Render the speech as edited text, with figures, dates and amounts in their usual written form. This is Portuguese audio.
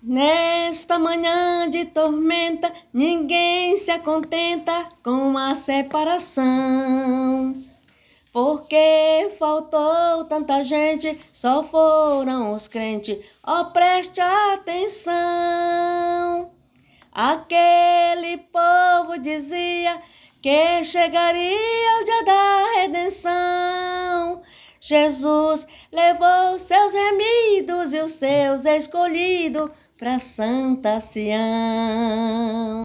Nesta manhã de tormenta, ninguém se contenta com a separação. Porque faltou tanta gente, só foram os crentes. Ó, preste atenção. Aquele povo dizia que chegaria o dia da redenção. Jesus levou seus remidos e os seus escolhidos para Santa Sião.